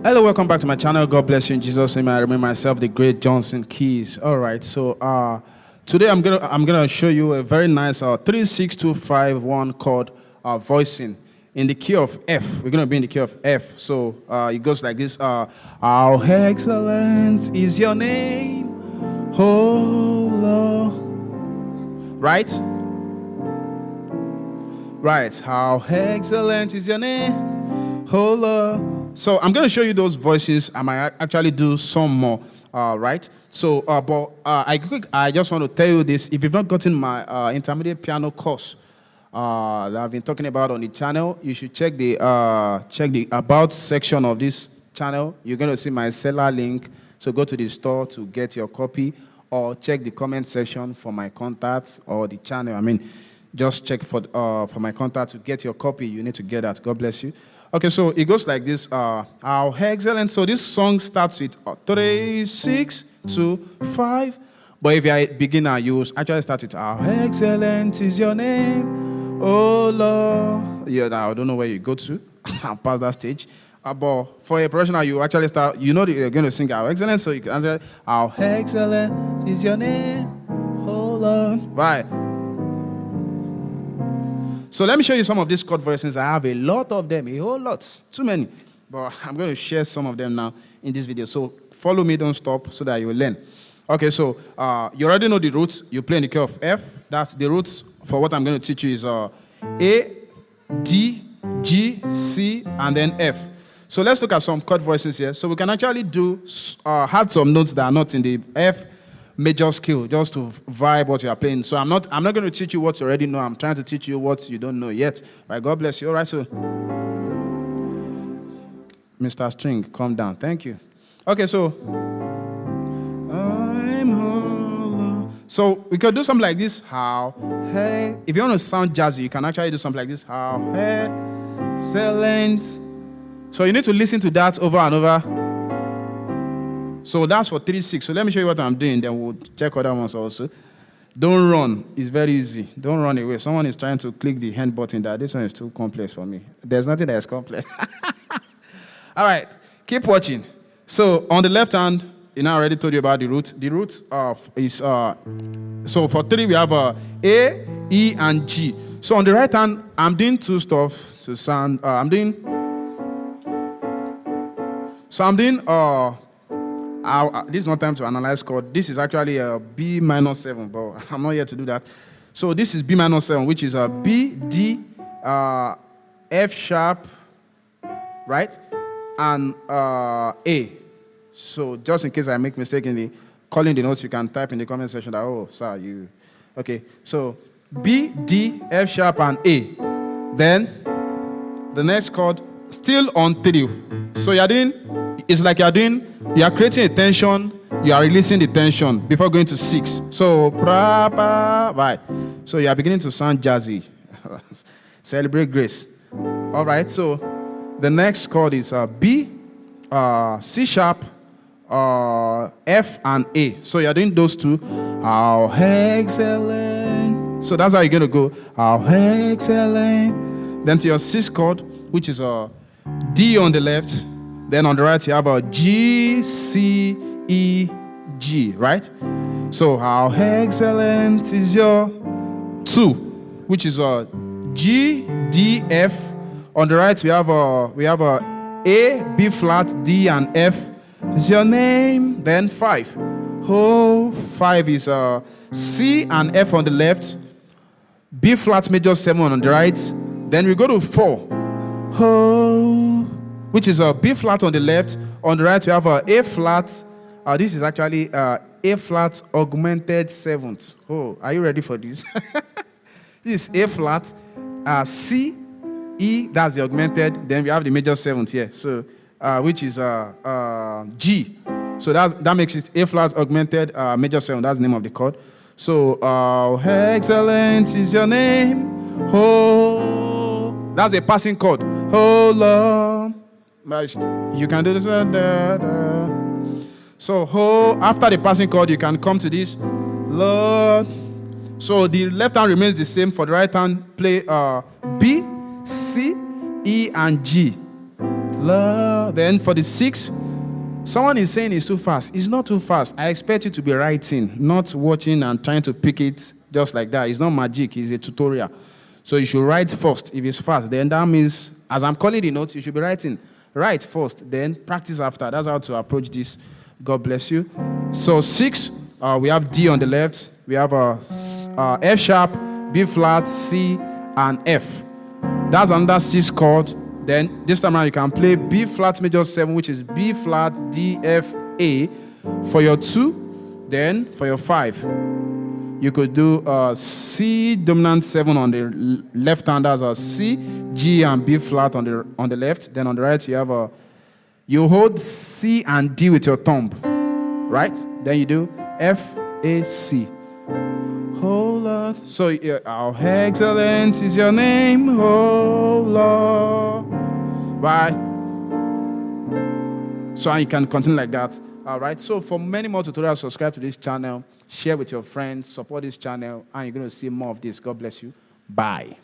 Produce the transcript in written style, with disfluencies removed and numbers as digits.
Hello, welcome back to my channel. God bless you in Jesus' name. I remain myself, the great Johnsonkeyz. All right, so today I'm gonna show you a very nice 3-6-2-5-1 chord voicing in the key of F. We're gonna be in the key of F. So it goes like this: How excellent is your name, oh Lord. Right? Right. How excellent is your name, oh Lord. So I'm going to show you those voices. I might actually do some more, right? So, I just want to tell you this. If you've not gotten my intermediate piano course that I've been talking about on the channel, you should check the About section of this channel. You're going to see my Selar link. So go to the store to get your copy, or check the comment section for my contacts or the channel. I mean, just check for my contact to get your copy. You need to get that. God bless you. Okay, so it goes like this. How excellent. So this song starts with 3-6-2-5. But if you're a beginner, you actually start with how excellent is your name, oh Lord. Yeah, now I don't know where you go to. I'm past that stage. But for a professional, you actually start, you know that you're going to sing how excellent, so you can answer how excellent is your name, oh Lord. Right. So let me show you some of these chord voicings. I have a lot of them, a whole lot, too many. But I'm going to share some of them now in this video. So follow me, don't stop, so that you will learn. Okay, so you already know the roots. You play in the key of F. That's the roots for what I'm going to teach you is A, D, G, C, and then F. So let's look at some chord voicings here. So we can actually do have some notes that are not in the F major scale, just to vibe what you are playing. So I'm not going to teach you what you already know. I'm trying to teach you what you don't know yet. Right? God bless you. All right, so Mr. String, calm down. Thank you. Okay, so I'm hollow. So we could do something like this. How hey. If you want to sound jazzy, you can actually do something like this. How hey, excellent. So you need to listen to that over and over. So that's for 3-6. So let me show you what I'm doing. Then we'll check other ones also. Don't run. It's very easy. Don't run away. Someone is trying to click the hand button. That this one is too complex for me. There's nothing that is complex. All right. Keep watching. So on the left hand, I already told you about the root. The root is so for 3 we have A, E, and G. So on the right hand, I'm doing two stuff to sound. This is not time to analyze chord. This is actually a B minor 7, but I'm not here to do that. So this is B minor 7, which is a B, D, F sharp, right? And A. So just in case I make mistake in the calling the notes, you can type in the comment section that, oh, sir, you. Okay, so B, D, F sharp, and A. Then the next chord, still on 3. So you're doing, it's like you are creating a tension, you are releasing the tension before going to 6. So, right. So you are beginning to sound jazzy. Celebrate grace. All right, so the next chord is B, C sharp, F, and A. So you are doing those two. How excellent. So that's how you're going to go. How excellent. Then to your 6th chord, which is a D on the left. Then on the right, you have a G, C, E, G, right? So how excellent is your 2, which is a G, D, F. On the right, we have a A, B flat, D, and F. Is your name? Then 5. Oh, 5 is a C and F on the left. B flat major 7 on the right. Then we go to 4. Oh, which is a B flat on the left. On the right, we have a A flat. This is actually A flat augmented 7th. Oh, are you ready for this? This is A flat, C, E, that's the augmented. Then we have the major 7th here. So, which is G. So that makes it A flat augmented major 7. That's the name of the chord. So, excellent is your name. Oh, that's a passing chord. Oh Lord. You can do this. So after the passing chord, you can come to this, Lord. So the left hand remains the same. For the right hand, play B, C, E, and G. love. Then for the 6, someone is saying it's too fast. It's not too fast. I expect you to be writing, not watching and trying to pick it just like that. It's not magic. It's a tutorial. So you should write first. If it's fast, then that means, as I'm calling the notes, you should be writing. Write first, then practice after. That's how to approach this. God bless you. So 6, we have D on the left. We have F sharp, B flat, C, and F. That's under 6 chord. Then this time around you can play B flat major 7, which is B flat, D, F, A for your 2. Then for your 5, you could do C dominant 7 on the left hand, as a C, G, and B flat on the left. Then on the right you have you hold C and D with your thumb, right? Then you do F, A, C. Oh Lord. So how excellent is your name, oh Lord. Bye. So you can continue like that. All right. So for many more tutorials, subscribe to this channel, share with your friends, support this channel, and you're going to see more of this. God bless you. Bye.